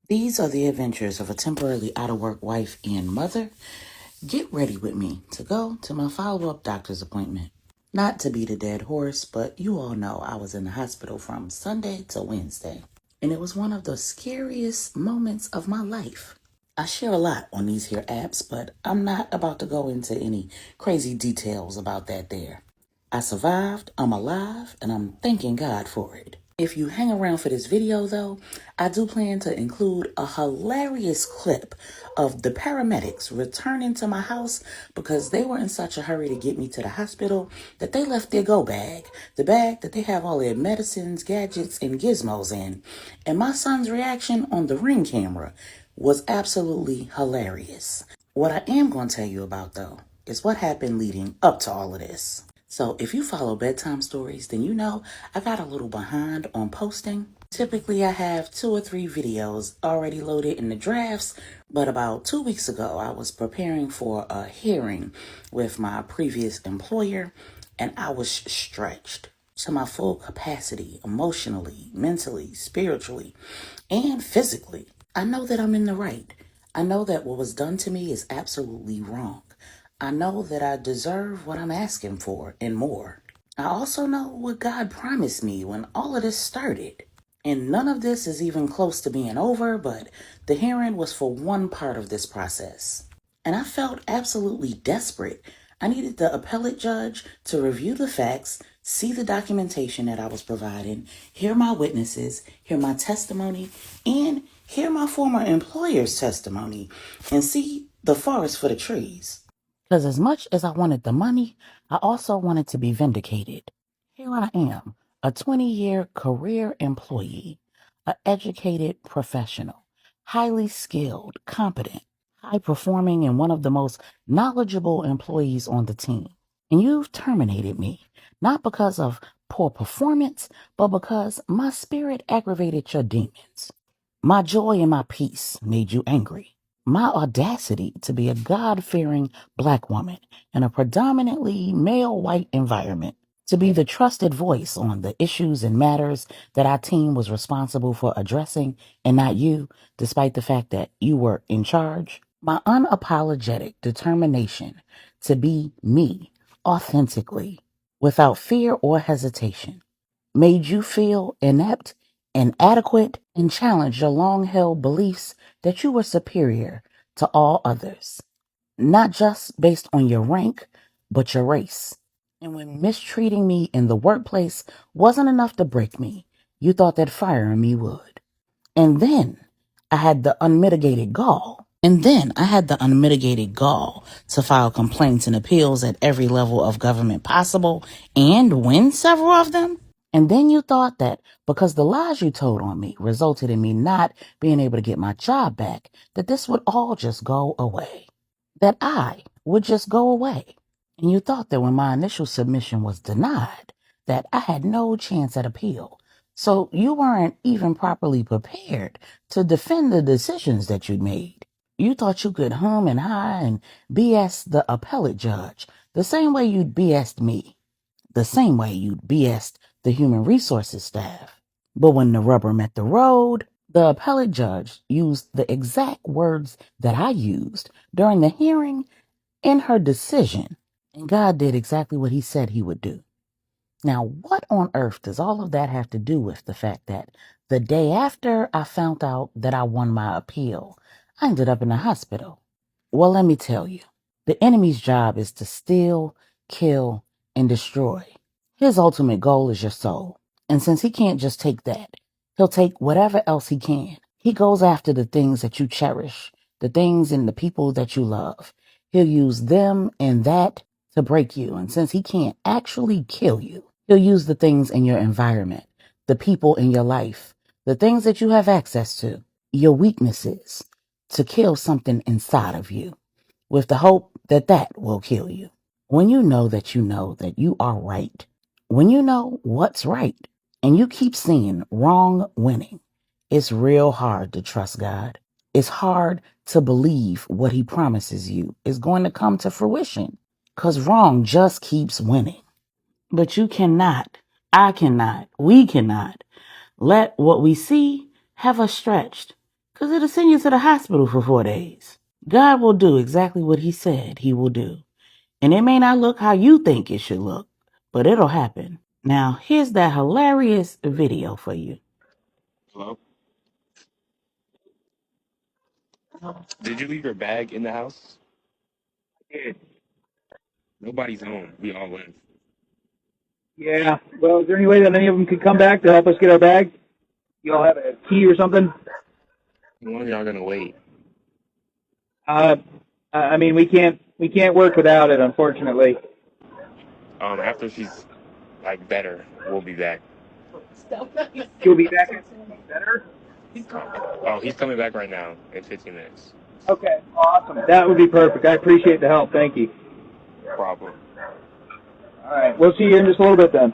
These are the adventures of a temporarily out of work wife and mother. Get ready with me to go to my follow-up doctor's appointment. Not to beat a dead horse, but you all know I was in the hospital from Sunday to Wednesday. And it was one of the scariest moments of my life. I share a lot on these here apps, but I'm not about to go into any crazy details about that there. I survived, I'm alive, and I'm thanking God for it. If you hang around for this video though, I do plan to include a hilarious clip of the paramedics returning to my house because they were in such a hurry to get me to the hospital that they left their go bag, the bag that they have all their medicines, gadgets, and gizmos in. And my son's reaction on the Ring camera was absolutely hilarious. What I am going to tell you about though is what happened leading up to all of this. So if you follow bedtime stories, then you know I got a little behind on posting. Typically I have 2 or 3 videos already loaded in the drafts, but about 2 weeks ago I was preparing for a hearing with my previous employer and I was stretched to my full capacity emotionally, mentally, spiritually, and physically. I know that I'm in the right. I know that what was done to me is absolutely wrong. I know that I deserve what I'm asking for and more. I also know what God promised me when all of this started. And none of this is even close to being over, but the hearing was for one part of this process. And I felt absolutely desperate. I needed the appellate judge to review the facts, see the documentation that I was providing, hear my witnesses, hear my testimony, and hear my former employer's testimony, and see the forest for the trees. Because as much as I wanted the money, I also wanted to be vindicated. Here I am, a 20-year career employee, an educated professional, highly skilled, competent, high performing, and one of the most knowledgeable employees on the team. And you've terminated me, not because of poor performance, but because my spirit aggravated your demons. My joy and my peace made you angry. My audacity to be a God-fearing Black woman in a predominantly male white environment, to be the trusted voice on the issues and matters that our team was responsible for addressing and not you, despite the fact that you were in charge. My unapologetic determination to be me authentically, without fear or hesitation, made you feel inept, inadequate, and challenged your long-held beliefs that you were superior to all others, not just based on your rank, but your race. And when mistreating me in the workplace wasn't enough to break me, you thought that firing me would. And then I had the unmitigated gall. To file complaints and appeals at every level of government possible and win several of them. And then you thought that because the lies you told on me resulted in me not being able to get my job back, that this would all just go away. That I would just go away. And you thought that when my initial submission was denied, that I had no chance at appeal. So you weren't even properly prepared to defend the decisions that you'd made. You thought you could hum and high and BS the appellate judge the same way you'd BS'd me, the same way you'd BS'd the human resources staff. But when the rubber met the road, the appellate judge used the exact words that I used during the hearing in her decision, and God did exactly what he said he would do. Now, what on earth does all of that have to do with the fact that the day after I found out that I won my appeal, I ended up in the hospital? Well, let me tell you, the enemy's job is to steal, kill, and destroy. His ultimate goal is your soul. And since he can't just take that, he'll take whatever else he can. He goes after the things that you cherish, the things and the people that you love. He'll use them and that to break you. And since he can't actually kill you, he'll use the things in your environment, the people in your life, the things that you have access to, your weaknesses, to kill something inside of you, with the hope that that will kill you. When you know that you are right, when you know what's right, and you keep seeing wrong winning, it's real hard to trust God. It's hard to believe what he promises you is going to come to fruition, because wrong just keeps winning. But you cannot, I cannot, we cannot let what we see have us stretched. 'Cause it'll send you to the hospital for 4 days. God will do exactly what he said he will do. And it may not look how you think it should look, but it'll happen. Now, here's that hilarious video for you. Hello? Did you leave your bag in the house? Yeah. Nobody's home. We all went. Yeah. Well, is there any way that any of them could come back to help us get our bag? Y'all have a key or something? One of y'all gonna wait. Uh, I mean, we can't work without it, unfortunately. After she's like better, we'll be back. She'll be back after she's better. Oh, he's coming back right now in 15 minutes. Okay. Awesome. That would be perfect. I appreciate the help. Thank you. Problem. All right. We'll see you in just a little bit then.